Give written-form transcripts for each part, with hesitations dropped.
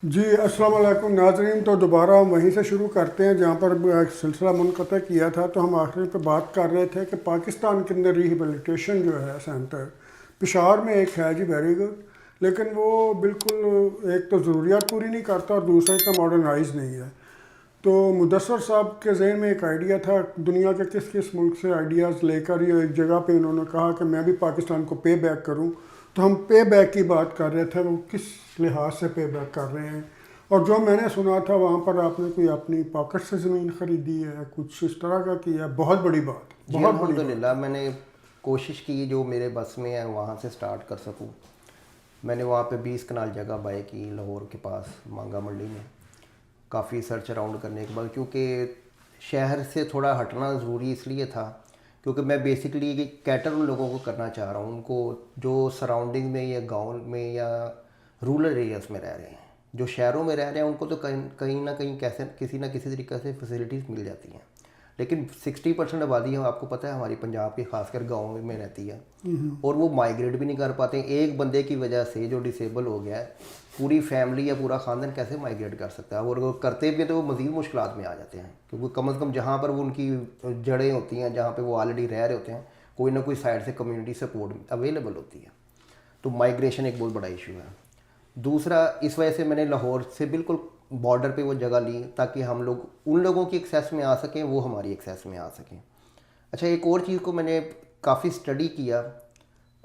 جی السلام علیکم ناظرین، تو دوبارہ ہم وہیں سے شروع کرتے ہیں جہاں پر ایک سلسلہ منقطع کیا تھا۔ تو ہم آخری پہ بات کر رہے تھے کہ پاکستان کے اندر ریہیبلیٹیشن جو ہے سینٹر پشاور میں ایک ہے، جی ویری گڈ، لیکن وہ بالکل ایک تو ضروریات پوری نہیں کرتا اور دوسرا اتنا ماڈرنائز نہیں ہے۔ تو مدثر صاحب کے ذہن میں ایک آئیڈیا تھا، دنیا کے کس کس ملک سے آئیڈیاز لے کر یہ ایک جگہ پہ انہوں نے کہا کہ میں بھی پاکستان کو پے بیک کروں۔ تو ہم پے بیک کی بات کر رہے تھے، وہ کس لحاظ سے پے بیک کر رہے ہیں، اور جو میں نے سنا تھا وہاں پر آپ نے کوئی اپنی پاکٹ سے زمین خریدی ہے، کچھ اس طرح کا کیا ہے۔ بہت بڑی بات، جی بہت بڑی الحمدللہ میں نے کوشش کی جو میرے بس میں ہے وہاں سے سٹارٹ کر سکوں۔ میں نے وہاں پہ 20 کنال جگہ بائی کی لاہور کے پاس مانگا منڈی میں، کافی سرچ اراؤنڈ کرنے کے بعد، کیونکہ شہر سے تھوڑا ہٹنا ضروری اس لیے تھا کیونکہ میں بیسکلی کیٹر ان لوگوں کو کرنا چاہ رہا ہوں، ان کو جو سراؤنڈنگ میں یا گاؤں میں یا رورل ایریاز میں رہ رہے ہیں، جو شہروں میں رہ رہے ہیں ان کو تو کہیں نہ کہیں کسی نہ کسی طریقے سے فیسلٹیز مل جاتی ہیں، لیکن 60% آبادی ہے، آپ کو پتہ ہے ہماری پنجاب کی خاص کر گاؤں میں رہتی ہے، اور وہ مائگریٹ بھی نہیں کر پاتے ہیں۔ ایک بندے کی وجہ سے جو ڈسیبل ہو گیا ہے، پوری فیملی یا پورا خاندان کیسے مائگریٹ کر سکتا ہے، اور اگر کرتے بھی تو وہ مزید مشکلات میں آ جاتے ہیں، کیونکہ کم از کم جہاں پر وہ ان کی جڑیں ہوتی ہیں، جہاں پہ وہ آلریڈی رہ رہے ہوتے ہیں، کوئی نہ کوئی سائڈ سے کمیونٹی سپورٹ اویلیبل ہوتی ہے، تو مائگریشن ایک بہت بڑا ایشو ہے۔ دوسرا، اس وجہ سے میں نے لاہور سے بالکل بارڈر پہ وہ جگہ لی تاکہ ہم لوگ ان لوگوں کی ایکسیس میں آ سکیں، وہ ہماری ایکسیس میں آ سکیں۔ اچھا، ایک اور چیز کو میں نے کافی اسٹڈی کیا،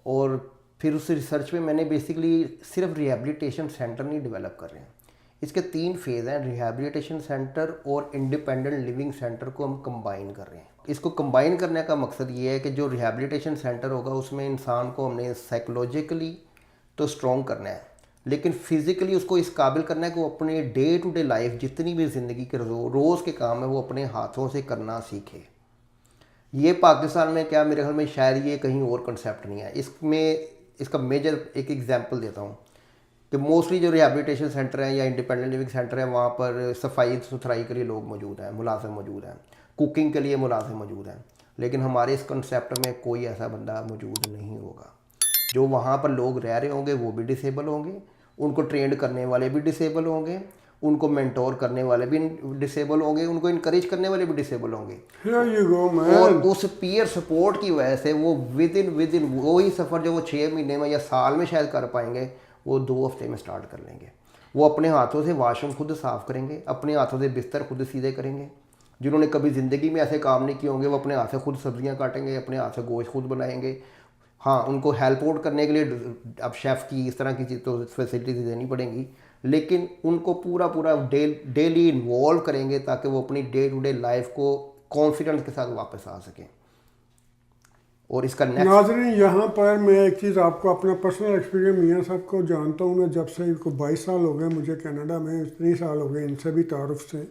اور پھر اس ریسرچ میں میں نے بیسکلی صرف ریہیبلیٹیشن سینٹر نہیں ڈیولپ کر رہے ہیں، اس کے 3 فیز ہیں، ریہیبلیٹیشن سینٹر اور انڈیپینڈنٹ لیونگ سینٹر کو ہم کمبائن کر رہے ہیں۔ اس کو کمبائن کرنے کا مقصد یہ ہے کہ جو ریہیبلیٹیشن سینٹر ہوگا اس میں انسان کو ہم نے سائیکولوجیکلی تو اسٹرانگ کرنا ہے، لیکن فزیکلی اس کو اس قابل کرنا ہے کہ وہ اپنے ڈے ٹو ڈے لائف جتنی بھی زندگی کے روز کے کام ہے وہ اپنے ہاتھوں سے کرنا سیکھے۔ یہ پاکستان میں کیا، میرے خیال میں شاید یہ کہیں اور کنسیپٹ نہیں ہے۔ اس کا میجر ایک ایگزامپل دیتا ہوں کہ موسٹلی جو ریہیبلیٹیشن سینٹر ہیں یا انڈیپینڈنٹ لیونگ سینٹر ہیں وہاں پر صفائی ستھرائی کے لیے لوگ موجود ہیں، ملازم موجود ہیں، کوکنگ کے لیے ملازم موجود ہیں، لیکن ہمارے اس کنسیپٹ میں کوئی ایسا بندہ موجود نہیں ہوگا۔ جو وہاں پر لوگ رہ رہے ہوں گے وہ بھی ڈسیبل ہوں گے، ان کو ٹرینڈ کرنے والے بھی ڈسیبل ہوں گے، ان کو مینٹور کرنے والے بھی ڈسیبل ہوں گے، ان کو انکریج کرنے والے بھی ڈسیبل ہوں گے، Here you go, man. اور اس پیئر سپورٹ کی وجہ سے وہ ود ان وہی سفر جو وہ 6 مہینے میں یا سال میں شاید کر پائیں گے، وہ 2 ہفتے میں سٹارٹ کر لیں گے۔ وہ اپنے ہاتھوں سے واش روم خود صاف کریں گے، اپنے ہاتھوں سے بستر خود سیدھے کریں گے۔ جنہوں نے کبھی زندگی میں ایسے کام نہیں کیے ہوں گے وہ اپنے ہاتھ سے خود سبزیاں کاٹیں گے، اپنے ہاتھ سے گوشت خود بنائیں گے۔ ہاں، ان کو ہیلپ آؤٹ کرنے کے لیے اب شیف کی اس طرح کی چیز تو فیسلٹیز دینی پڑیں گی، لیکن ان کو پورا ڈیلی انوالو کریں گے تاکہ وہ اپنی ڈے ٹو ڈے لائف کو کانفیڈنس کے ساتھ واپس آ سکیں۔ اور اس کا ناظرین یہاں پر میں ایک چیز آپ کو اپنا پرسنل ایکسپیرینس میاں صاحب کو جانتا ہوں میں، جب سے ان کو 22 سال ہو گئے مجھے کینیڈا میں، 3 سال ہو گئے ان سے بھی تعارف سے،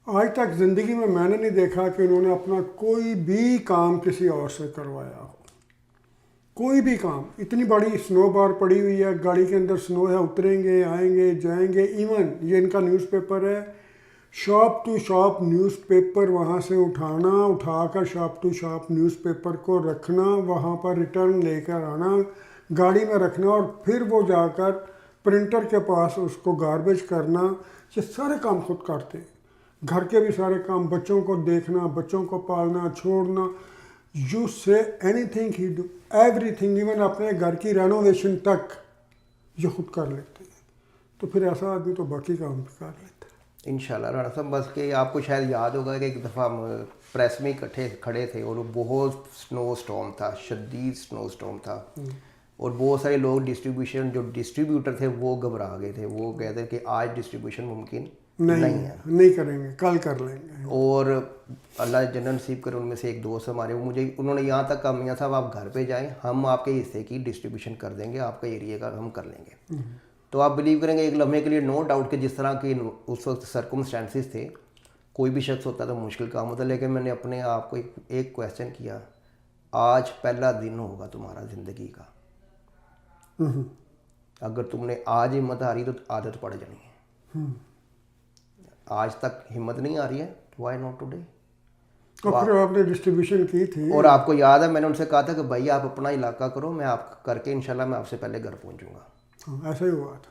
آج تک زندگی میں نے نہیں دیکھا کہ انہوں نے اپنا کوئی بھی کام کسی اور سے کروایا ہو، کوئی بھی کام۔ اتنی بڑی سنو بار پڑی ہوئی ہے، گاڑی کے اندر سنو ہے، اتریں گے آئیں گے جائیں گے، ایون یہ ان کا نیوز پیپر ہے، shop to shop newspaper وہاں سے اٹھا کر shop to shop newspaper کو رکھنا، وہاں پر ریٹرن لے کر آنا، گاڑی میں رکھنا، اور پھر وہ جا کر پرنٹر کے پاس اس کو گاربیج کرنا، یہ سارے کام خود کرتے ہیں۔ گھر کے بھی سارے کام، بچوں کو دیکھنا، بچوں کو پالنا چھوڑنا، یو سے any thing he do every thing, even اپنے گھر کی رینوویشن تک یہ خود کر لیتے ہیں۔ تو پھر ایسا آدمی تو باقی کام بھی کر لیتا ہے۔ انشاءاللہ رانا صاحب، بس کہ آپ کو شاید یاد ہوگا کہ ایک دفعہ ہم پریس میں اکٹھے کھڑے تھے اور بہت سنو اسٹارم تھا، شدید سنو اسٹارم تھا، اور بہت سارے لوگ جو ڈسٹریبیوٹر تھے وہ گھبرا گئے تھے، وہ کہتے کہ آج ڈسٹریبیوشن ممکن نہیں ہے، نہیں کریں گے، کل کر لیں گے۔ اور اللہ جنت نصیب کرے، ان میں سے ایک دوست ہمارے انہوں نے یہاں تک کہا میاں صاحب آپ گھر پہ جائیں، ہم آپ کے حصے کی ڈسٹریبیوشن کر دیں گے، آپ کا ایریا کا ہم کر لیں گے۔ تو آپ بلیو کریں گے ایک لمحے کے لیے، نو ڈاؤٹ کہ جس طرح کے اس وقت سرکمسٹانسز تھے، کوئی بھی شخص ہوتا تو مشکل کام ہوتا، لیکن میں نے اپنے آپ کو ایک کویسچن کیا، آج پہلا دن ہوگا تمہارا زندگی کا، اگر تم نے آج ہمت ہاری تو عادت پڑ جانی ہے، آج تک ہمت نہیں آ رہی ہے، وائی ناٹ ٹوڈے۔ تو پھر آپ نے ڈسٹریبیوشن کی تھی، اور آپ کو یاد ہے میں نے ان سے کہا تھا کہ بھائی آپ اپنا علاقہ کرو، میں آپ کر کے انشاءاللہ میں آپ سے پہلے گھر پہنچوں گا۔ ایسا ہی ہوا تھا،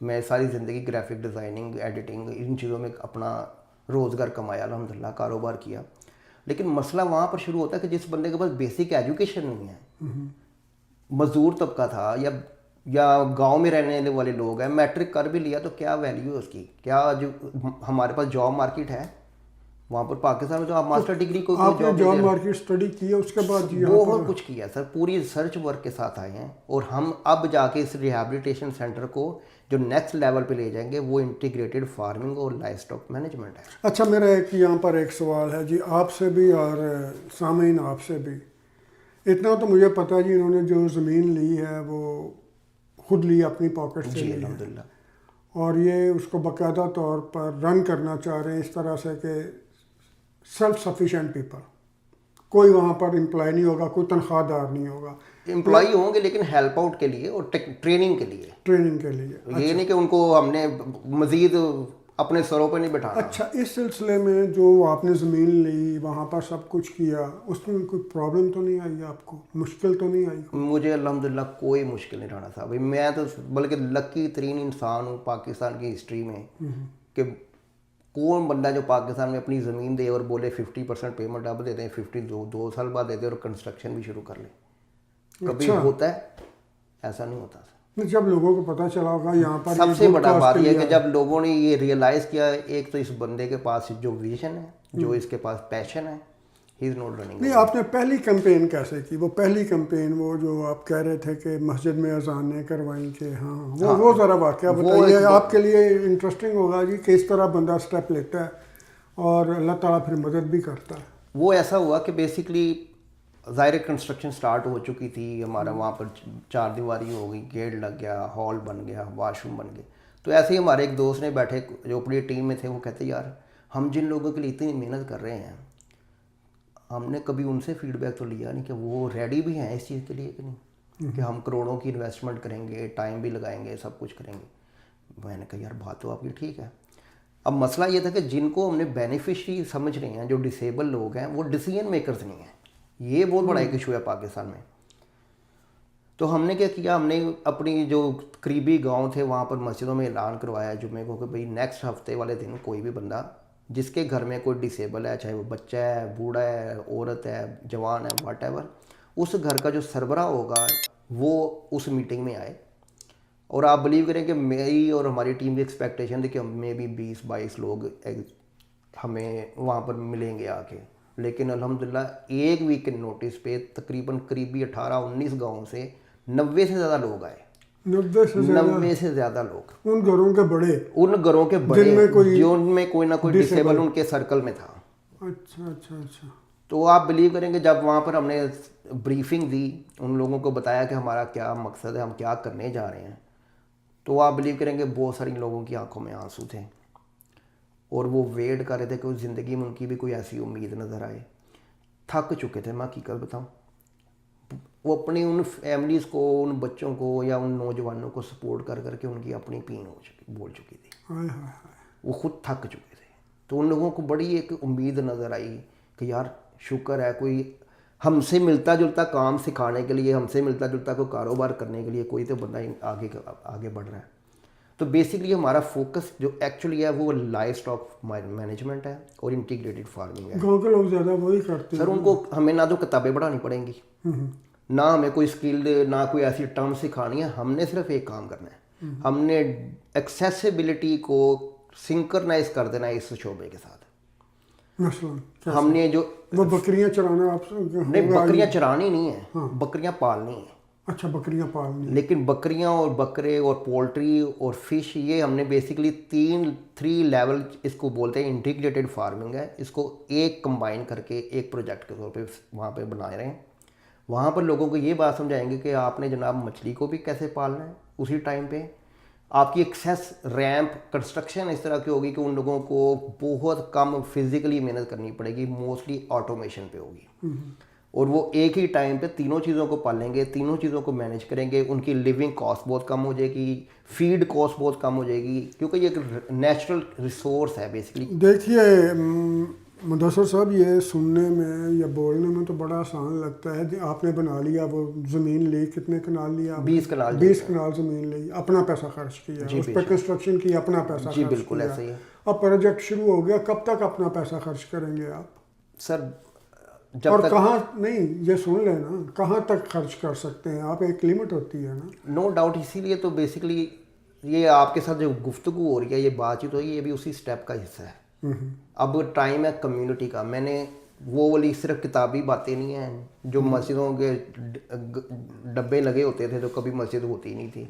میں ساری زندگی گرافک ڈیزائننگ ایڈیٹنگ ان چیزوں میں اپنا روزگار کمایا الحمدللہ، کاروبار کیا. لیکن مسئلہ وہاں پر شروع ہوتا ہے کہ جس بندے کے پاس بیسک ایجوکیشن نہیں ہے، مزدور طبقہ تھا یا گاؤں میں رہنے والے لوگ ہیں، میٹرک کر بھی لیا تو کیا ویلیو ہے اس کی؟ کیا جو ہمارے پاس جاب مارکیٹ ہے وہاں پر پاکستان میں؟ تو آپ ماسٹر ڈگری کو آپ نے جاب مارکیٹ اسٹڈی کیا، اس کے بعد بہت کچھ کیا سر، پوری ریسرچ ورک کے ساتھ آئے ہیں. اور ہم اب جا کے اس ریہیبلیٹیشن سینٹر کو جو نیکسٹ لیول پہ لے جائیں گے وہ انٹیگریٹڈ فارمنگ اور لائف اسٹاک مینجمنٹ ہے. اچھا، میرا یہاں پر ایک سوال ہے جی، آپ سے بھی اور سامعین آپ سے بھی. اتنا تو مجھے پتا جی، انہوں نے جو زمین لی ہے وہ خود لی، اپنی پاکٹ سے جی لی ہے، الحمدللہ. اور یہ اس کو باقاعدہ طور پر رن کرنا چاہ رہے ہیں اس طرح سے کہ سیلف سفیشینٹ پیپل، کوئی وہاں پر امپلائی نہیں ہوگا، کوئی تنخواہ دار نہیں ہوگا. امپلائی ہوں گے لیکن ہیلپ آؤٹ کے لیے اور ٹریننگ کے لیے، ٹریننگ کے لیے. یہ نہیں کہ ان کو ہم نے مزید اپنے سروں پہ نہیں بٹھانا. اچھا، اس سلسلے میں جو آپ نے زمین لی، وہاں پر سب کچھ کیا، اس میں کوئی پرابلم تو نہیں آئی آپ کو؟ مشکل تو نہیں آئی؟ مجھے الحمدللہ کوئی مشکل نہیں رہا صاحب. میں تو بلکہ لکی ترین انسان ہوں پاکستان کی ہسٹری میں کہ کون بندہ جو پاکستان میں اپنی زمین دے اور بولے 50% پیمنٹ اب دے دیں، 52 سال بعد دے دیں اور کنسٹرکشن بھی شروع کر لیں. کبھی ہوتا ہے؟ ایسا نہیں ہوتا. جب لوگوں کو پتہ چلا ہوگا یہاں پر، سب سے بڑا بات یہ ہے کہ جب لوگوں نے یہ ریئلائز کیا، ایک تو اس بندے کے پاس جو ویژن ہے، جو اس کے پاس پیشن ہے، ہی از ناٹ رننگ. نہیں، آپ نے پہلی کیمپین کیسے کی؟ وہ پہلی کیمپین، وہ جو آپ کہہ رہے تھے کہ مسجد میں اذانیں کروائیں کہ ہاں، وہ ذرا واقعہ بتائیے. آپ کے لیے انٹرسٹنگ ہوگا جی کہ اس طرح بندہ اسٹیپ لیتا ہے اور اللہ تعالیٰ پھر مدد بھی کرتا ہے. وہ ایسا ہوا کہ بیسکلی ظاہر کنسٹرکشن سٹارٹ ہو چکی تھی ہمارا، وہاں پر 4 دیواری ہو گئی، گیٹ لگ گیا، ہال بن گیا، واش روم بن گئے. تو ایسے ہی ہمارے ایک دوست نے بیٹھے جو اپنی ٹیم میں تھے، وہ کہتے یار ہم جن لوگوں کے لیے اتنی محنت کر رہے ہیں، ہم نے کبھی ان سے فیڈ بیک تو لیا نہیں کہ وہ ریڈی بھی ہیں اس چیز کے لیے کہ نہیں، کہ ہم کروڑوں کی انویسٹمنٹ کریں گے، ٹائم بھی لگائیں گے، سب کچھ کریں گے. میں نے کہا یار بات تو آپ کی ٹھیک ہے. اب مسئلہ یہ تھا کہ جن کو ہم نے بینیفیشری سمجھ رہے ہیں، جو ڈسیبل لوگ ہیں، وہ ڈیسیژن میکرز نہیں ہیں. یہ بہت بڑا ایک ایشو ہے پاکستان میں. تو ہم نے کیا کیا، ہم نے اپنی جو قریبی گاؤں تھے وہاں پر مسجدوں میں اعلان کروایا جمعے کو کہ بھئی نیکسٹ ہفتے والے دن کوئی بھی بندہ جس کے گھر میں کوئی ڈسیبل ہے، چاہے وہ بچہ ہے، بوڑھا ہے، عورت ہے، جوان ہے، واٹ ایور، اس گھر کا جو سربراہ ہوگا وہ اس میٹنگ میں آئے. اور آپ بلیو کریں کہ میری اور ہماری ٹیم کی ایکسپیکٹیشن تھی کہ ہمیں بھی 20-22 لوگ ہمیں وہاں پر ملیں گے آ کے. لیکن الحمدللہ ایک ویک کے نوٹس پہ تقریباً قریبی 18-19 گاؤں سے 90 سے زیادہ لوگ آئے. 90 سے زیادہ لوگ، ان گھروں کے بڑے، جن میں کوئی نہ کوئی ڈسیبل ان کے سرکل میں تھا. اچھا. تو آپ بلیو کریں کہ جب وہاں پر ہم نے بریفنگ دی، ان لوگوں کو بتایا کہ ہمارا کیا مقصد ہے، ہم کیا کرنے جا رہے ہیں، تو آپ بلیو کریں کہ بہت ساری لوگوں کی آنکھوں میں آنسو تھے اور وہ ویٹ کر رہے تھے کہ اس زندگی میں ان کی بھی کوئی ایسی امید نظر آئے. تھک چکے تھے، میں حقیقت بتاؤں. وہ اپنی ان فیملیز کو، ان بچوں کو یا ان نوجوانوں کو سپورٹ کر کر کے ان کی اپنی پین بول چکی تھی. وہ خود تھک چکے تھے. تو ان لوگوں کو بڑی ایک امید نظر آئی کہ یار شکر ہے کوئی ہم سے ملتا جلتا کام سکھانے کے لیے، ہم سے ملتا جلتا کوئی کاروبار کرنے کے لیے کوئی تو بندہ آگے بڑھ رہا ہے. تو بیسکلی ہمارا فوکس جو ایکچولی ہے وہ لائف اسٹاک مینجمنٹ ہے اور انٹیگریٹڈ فارمنگ ہے. گاؤں کے لوگ زیادہ وہی کرتے ہیں سر. ان کو ہمیں نہ تو کتابیں پڑھانی پڑیں گی، نہ ہمیں کوئی اسکل، نہ کوئی ایسی ٹرم سکھانی ہے. ہم نے صرف ایک کام کرنا ہے، ہم نے ایکسیسیبلٹی کو سنکرنائز کر دینا ہے اس شعبے کے ساتھ. مثلا ہم نے جو وہ بکریاں چرانا، آپ سے نہیں، بکریاں چرانی نہیں ہیں، بکریاں پالنی ہیں. اچھا، بکریاں پالنی. لیکن بکریاں اور بکرے اور پولٹری اور فش، یہ ہم نے بیسکلی 3 لیول اس کو بولتے ہیں انٹیگریٹڈ فارمنگ ہے. اس کو ایک کمبائن کر کے ایک پروجیکٹ کے طور پہ وہاں پہ بنا رہے ہیں. وہاں پر لوگوں کو یہ بات سمجھائیں گے کہ آپ نے جناب مچھلی کو بھی کیسے پالنا ہے. اسی ٹائم پہ آپ کی ایکسیس ریمپ کنسٹرکشن اس طرح کی ہوگی کہ ان لوگوں کو بہت کم فزیکلی محنت کرنی پڑے گی، موسٹلی آٹومیشن پہ ہوگی. اور وہ ایک ہی ٹائم پہ تینوں چیزوں کو پالیں گے، تینوں چیزوں کو مینیج کریں گے. ان کی لیونگ کاسٹ بہت کم ہو جائے گی، فیڈ کاسٹ بہت کم ہو جائے گی، کیونکہ یہ ایک نیچرل ریسورس ہے بیسکلی. دیکھیے مدثر صاحب یہ سننے میں یا بولنے میں تو بڑا آسان لگتا ہے. آپ نے بنا لیا وہ زمین لی, کتنے کنال لیا؟ 20 کنال. 20 کنال زمین لی, اپنا پیسہ خرچ کیا, اس پہ کنسٹرکشن کی, اپنا پیسہ خرچ کیا. جی بالکل ایسا ہی ہے. اب پروجیکٹ شروع ہو گیا, کب تک اپنا پیسہ خرچ کریں گے آپ؟ سر اور کہاں نہیں, یہ سن لیں نا, کہاں تک خرچ کر سکتے ہیں آپ؟ ایک لمٹ ہوتی ہے نا. No doubt. اسی لیے تو بیسکلی یہ آپ کے ساتھ جو گفتگو ہو رہی ہے, یہ بات چیت ہو رہی ہے, یہ بھی اسی سٹیپ کا حصہ ہے. اب ٹائم ہے کمیونٹی کا. میں نے وہ والی صرف کتابی باتیں نہیں ہیں جو مسجدوں کے ڈبے لگے ہوتے تھے تو کبھی مسجد ہوتی نہیں تھی.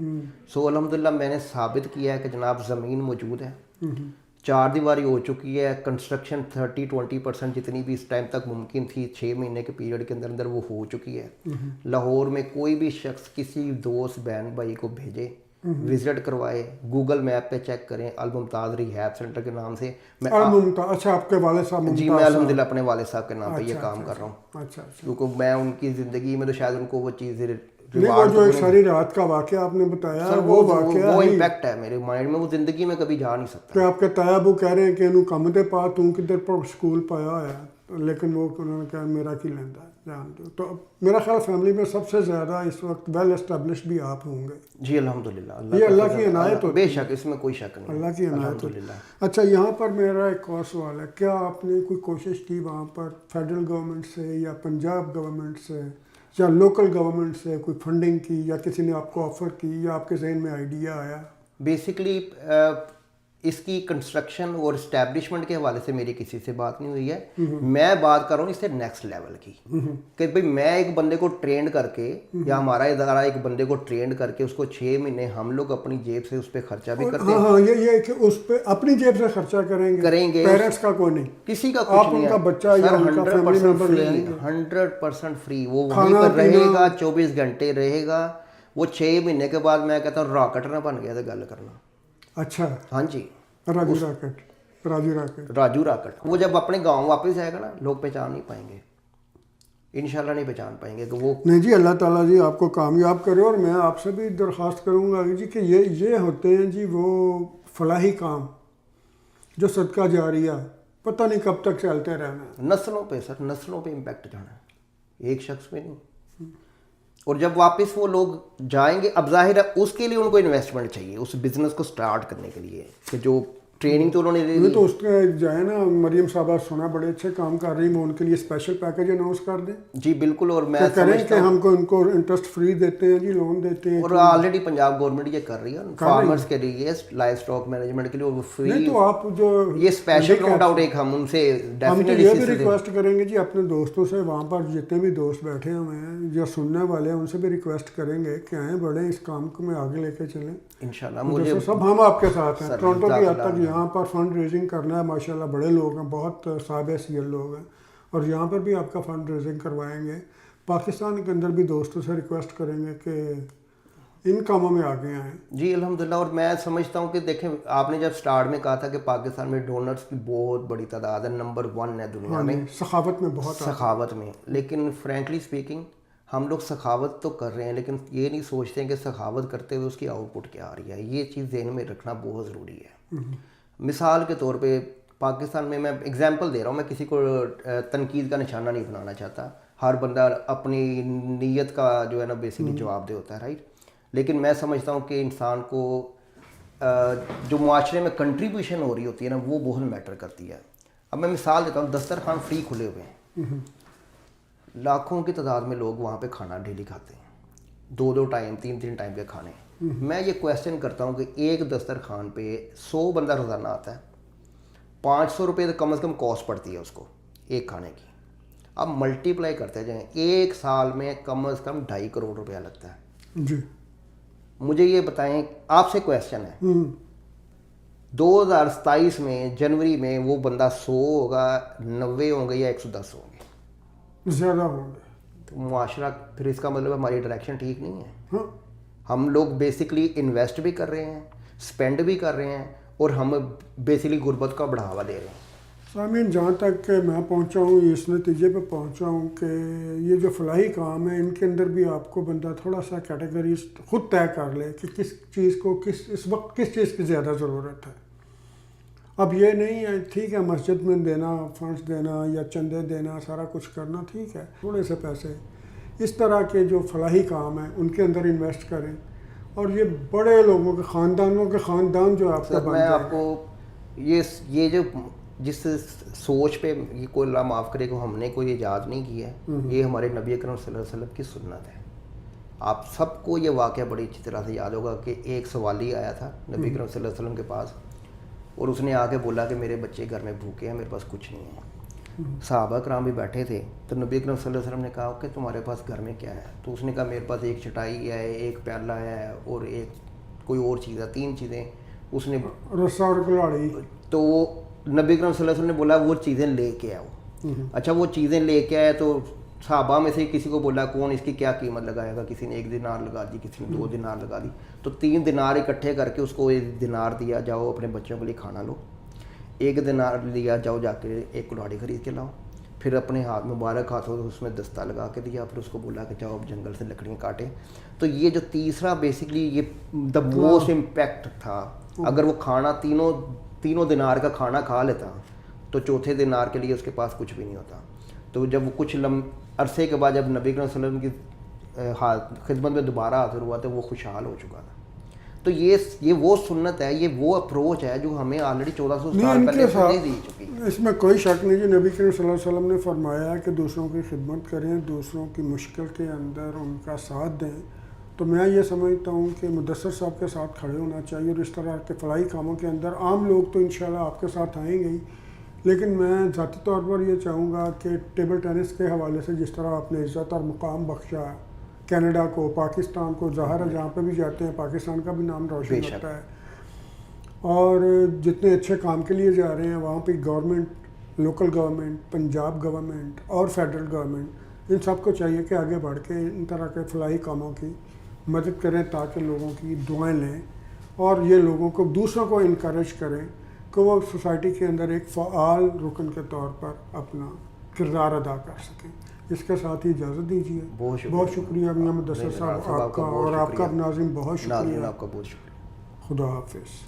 سو الحمدللہ میں نے ثابت کیا ہے کہ جناب زمین موجود ہے, 4 دیواری ہو چکی ہے, کنسٹرکشن 30-20% جتنی بھی اس ٹائم تک ممکن تھی 6 مہینے کے پیریڈ کے اندر وہ ہو چکی ہے. لاہور میں کوئی بھی شخص کسی دوست بہن بھائی کو بھیجے, وزٹ کروائے, گوگل میپ پہ چیک کریں, الممتاز ریہیب سینٹر کے نام سے. اچھا, آپ کے والد صاحب؟ جی میں الحمدللہ اپنے والد صاحب کے نام پہ یہ کام کر رہا ہوں. کیونکہ میں ان کی زندگی میں تو شاید ان کو وہ چیزیں وہ جو ایک ساری رات کا واقعہ آپ نے بتایا, وہ واقعہ وہ امپیکٹ ہے میرے مائنڈ میں, وہ زندگی میں کبھی جا نہیں سکتا. کہ آپ کے تایا ابو کہہ رہے ہیں کہ انہوں کم دے پا تو کدھر پر سکول پایا ہے, لیکن وہ انہوں نے کہا میرا کی لیندہ ہے جان دو. تو میرا خیال فیملی میں سب سے زیادہ اس وقت ویل اسٹیبلش بھی آپ ہوں گے. جی الحمدللہ. یہ اللہ کی عنایت ہوتی ہے. بے شک, اس میں کوئی شک نہیں, اللہ کی عنایت ہوتی ہے. اچھا, یہاں پر میرا ایک اور سوال ہے, کیا آپ نے کوئی کوشش کی وہاں پر فیڈرل گورنمنٹ سے یا پنجاب گورنمنٹ سے یا لوکل گورنمنٹ سے کوئی فنڈنگ کی, یا کسی نے آپ کو آفر کی, یا آپ کے ذہن میں آئیڈیا آیا؟ بیسکلی اس کی کنسٹرکشن اور اسٹیبلشمنٹ کے حوالے سے میری کسی سے بات نہیں ہوئی ہے. میں بات کر رہا ہوں اس سے نیکسٹ لیول کی, کہ بھئی میں ایک بندے کو ٹرینڈ کر کے, یا ہمارا ادارہ ایک بندے کو ٹرینڈ کر کے اس کو 6 مہینے ہم لوگ اپنی جیب سے اس پہ خرچہ بھی کرتے ہیں. ہاں, یہ کہ اس پہ اپنی جیب سے خرچہ کریں گے, پیرنٹس کا کوئی نہیں, کسی کا کچھ نہیں ہے. آپ ان کا بچہ یا ان کا فیملی ممبر لے آئیں گے 100% فری. وہ وہیں پر رہے گا, 24 گھنٹے رہے گا. وہ 6 مہینے کے بعد میں کہتا ہوں راکٹ نہ بن گیا تو گل کرنا. اچھا, ہاں جی, راجو راکٹ. وہ جب اپنے گاؤں واپس جائے گا نا, لوگ پہچان نہیں پائیں گے, انشاءاللہ نہیں پہچان پائیں گے کہ وہ. نہیں جی, اللہ تعالیٰ جی آپ کو کامیاب کرے. اور میں آپ سے بھی درخواست کروں گا جی کہ یہ ہوتے ہیں جی وہ فلاحی کام جو صدقہ جاریہ پتہ نہیں کب تک چلتے رہنا ہے. نسلوں پہ سر, نسلوں پہ امپیکٹ جانا ہے, ایک شخص پہ نہیں. اور جب واپس وہ لوگ جائیں گے, اب ظاہر ہے اس کے لیے ان کو انویسٹمنٹ چاہیے اس بزنس کو سٹارٹ کرنے کے لیے, کہ جو ٹریننگ تو انہوں نے لے لی. تو اس کے جائے نا, مریم صاحبہ سنا بڑے اچھے کام کر رہی ہیں, ان کے لیے اسپیشل پیکج اناؤنس کر دیں. جی بالکل. اور میں کریں کہ ہم کو ان کو انٹرسٹ فری دیتے ہیں جی, لون دیتے ہیں. اور آلریڈی پنجاب گورنمنٹ یہ کر رہی ہے فارمرز کے لیے, لائف اسٹاک مینجمنٹ کے لیے وہ فری. نہیں تو آپ جو یہ اسپیشل نو ڈاؤٹ ایک ہم ان سے ڈیفینیٹلی یہ بھی ریکویسٹ کریں گے جی اپنے دوستوں سے, وہاں پر جتنے بھی دوست بیٹھے ہوئے ہیں یا سننے والے ہیں, ان سے بھی ریکویسٹ کریں گے کہ آئیں بڑھیں اس کام کو میں آگے لے کے چلیں انشاءاللہ. مجھے سب ہم آپ کے ساتھ ہیں. ٹورنٹو کی حد تک یہاں پر فنڈ ریزنگ کرنا ہے, ماشاءاللہ بڑے لوگ ہیں, بہت صاحب حیثیت لوگ ہیں, اور یہاں پر بھی آپ کا فنڈ ریزنگ کروائیں گے. پاکستان کے اندر بھی دوستوں سے ریکویسٹ کریں گے کہ ان کاموں میں آگے آئیں. جی الحمدللہ. اور میں سمجھتا ہوں کہ دیکھیں, آپ نے جب سٹارٹ میں کہا تھا کہ پاکستان میں ڈونرز کی بہت بڑی تعداد ہے, نمبر 1 ہے دنیا میں سخاوت میں, بہت سخاوت میں. لیکن فرینکلی اسپیکنگ ہم لوگ سخاوت تو کر رہے ہیں, لیکن یہ نہیں سوچتے ہیں کہ سخاوت کرتے ہوئے اس کی آؤٹ پٹ کیا آ رہی ہے. یہ چیز ذہن میں رکھنا بہت ضروری ہے. مثال کے طور پہ پاکستان میں ایگزامپل دے رہا ہوں, میں کسی کو تنقید کا نشانہ نہیں بنانا چاہتا, ہر بندہ اپنی نیت کا جو ہے نا بیسکلی جواب دہ ہوتا ہے, رائٹ. لیکن میں سمجھتا ہوں کہ انسان کو جو معاشرے میں کنٹریبیوشن ہو رہی ہوتی ہے نا, وہ بہت میٹر کرتی ہے. اب میں مثال دیتا ہوں, دسترخوان فری کھلے ہوئے ہیں, لاکھوں کی تعداد میں لوگ وہاں پہ کھانا ڈیلی کھاتے ہیں, 2 ٹائم 3 ٹائم کے کھانے. میں یہ کویسچن کرتا ہوں کہ ایک دسترخوان پہ 100 بندہ روزانہ آتا ہے, 500 روپے کم از کم کاسٹ پڑتی ہے اس کو ایک کھانے کی. اب ملٹی پلائی کرتے جائیں, ایک سال میں کم از کم 2.5 کروڑ روپیہ لگتا ہے. جی مجھے یہ بتائیں, آپ سے کویسچن ہے, 2027 میں جنوری میں وہ بندہ 100 ہوگا, 90 ہوں گے, یا 110 ہوں گے, زیادہ ہوں گے. تو معاشرہ پھر اس کا مطلب ہماری ڈائریکشن ٹھیک نہیں ہے. ہم لوگ بیسکلی انویسٹ بھی کر رہے ہیں, اسپینڈ بھی کر رہے ہیں, اور ہم بیسکلی غربت کا بڑھاوا دے رہے ہیں. سامعین, جہاں تک کہ میں پہنچا ہوں, اس نتیجے پہ پہنچا ہوں کہ یہ جو فلاحی کام ہے, ان کے اندر بھی آپ کو بندہ تھوڑا سا کیٹیگریز خود طے کر لے کہ کس چیز کو اس وقت کس چیز کی زیادہ ضرورت ہے, اب یہ نہیں ہے ٹھیک ہے مسجد میں دینا، فنڈس دینا یا چندے دینا، سارا کچھ کرنا ٹھیک ہے، تھوڑے سے پیسے اس طرح کے جو فلاحی کام ہیں ان کے اندر انویسٹ کریں، اور یہ بڑے لوگوں کے خاندانوں کے خاندان جو آپ کا سر بن میں جائے آپ کو یہ جو جس سوچ پہ یہ کوئی اللہ معاف کرے کہ ہم نے کوئی ایجاد نہیں کیا ہے، یہ ہمارے نبی اکرم صلی اللہ علیہ وسلم کی سنت ہے۔ آپ سب کو یہ واقعہ بڑی اچھی طرح سے یاد ہوگا کہ ایک سوالی آیا تھا نبی اکرم صلی اللہ علیہ وسلم کے پاس، اور اس نے آ کے بولا کہ میرے بچے گھر میں بھوکے ہیں، میرے پاس کچھ نہیں ہے۔ صحابہ کرام بھی بیٹھے تھے، تو نبی اکرم صلی اللہ علیہ وسلم نے کہا کہ تمہارے پاس گھر میں کیا ہے؟ تو اس نے کہا میرے پاس ایک چٹائی ہے، ایک پیالہ ہے، اور ایک کوئی اور چیز ہے، 3 چیزیں۔ اس نے رسا اور کلاڑی، تو نبی اکرم صلی اللہ علیہ وسلم نے بولا وہ چیزیں لے کے آؤ۔ اچھا وہ چیزیں لے کے آئے تو صحابہ میں سے کسی کو بولا کون اس کی کیا قیمت لگائے گا، کسی نے 1 دینار لگا دی، کسی نے 2 دینار لگا دی، تو 3 دینار اکٹھے کر کے اس کو 1 دینار دیا، جاؤ اپنے بچوں کے لیے کھانا لو۔ 1 دینار لیا، جاؤ جا کے ایک کلاڑی خرید کے لاؤ، پھر اپنے ہاتھ مبارک ہاتھوں سے اس میں دستہ لگا کے دیا، پھر اس کو بولا کہ جاؤ اب جنگل سے لکڑیاں کاٹیں۔ تو یہ جو تیسرا بیسکلی یہ دا موسٹ امپیکٹ تھا۔ اگر وہ کھانا تینوں دینار کا کھانا کھا لیتا تو چوتھے دینار کے لیے اس کے پاس کچھ بھی نہیں ہوتا۔ تو جب وہ کچھ عرصے کے بعد جب نبی اکرم صلی اللہ علیہ وسلم کی خدمت میں دوبارہ حاضر ہوا تو وہ خوشحال ہو چکا تھا۔ تو یہ وہ سنت ہے، یہ وہ اپروچ ہے جو ہمیں آلریڈی 1400 سال پہلے سے دی چکی ہے۔ اس میں کوئی شک نہیں کہ نبی کریم صلی اللہ علیہ وسلم نے فرمایا کہ دوسروں کی خدمت کریں، دوسروں کی مشکل کے اندر ان کا ساتھ دیں۔ تو میں یہ سمجھتا ہوں کہ مدثر صاحب کے ساتھ کھڑے ہونا چاہیے، اور اس طرح کے فلاحی کاموں کے اندر عام لوگ تو انشاءاللہ آپ کے ساتھ آئیں گے ہی، لیکن میں ذاتی طور پر یہ چاہوں گا کہ ٹیبل ٹینس کے حوالے سے جس طرح آپ نے عزت اور مقام بخشا کینیڈا کو، پاکستان کو، ظاہر ہے جہاں پہ بھی جاتے ہیں پاکستان کا بھی نام روشن ہوتا ہے، اور جتنے اچھے کام کے لیے جا رہے ہیں وہاں پہ government, local government, Punjab government اور فیڈرل گورنمنٹ ان سب کو چاہیے کہ آگے بڑھ کے ان طرح کے فلاحی کاموں کی مدد کریں تاکہ لوگوں کی دعائیں لیں، اور یہ لوگوں کو دوسروں کو انکریج کریں کہ وہ سوسائٹی کے اندر ایک فعال رکن کے طور پر اپنا کردار ادا کر سکیں۔ اس کے ساتھ ہی اجازت دیجیے۔ بہت شکریہ میاں مدثر صاحب آپ کا، اور آپ کا ناظرین بہت شکریہ۔ آپ کا بہت شکریہ۔ خدا حافظ۔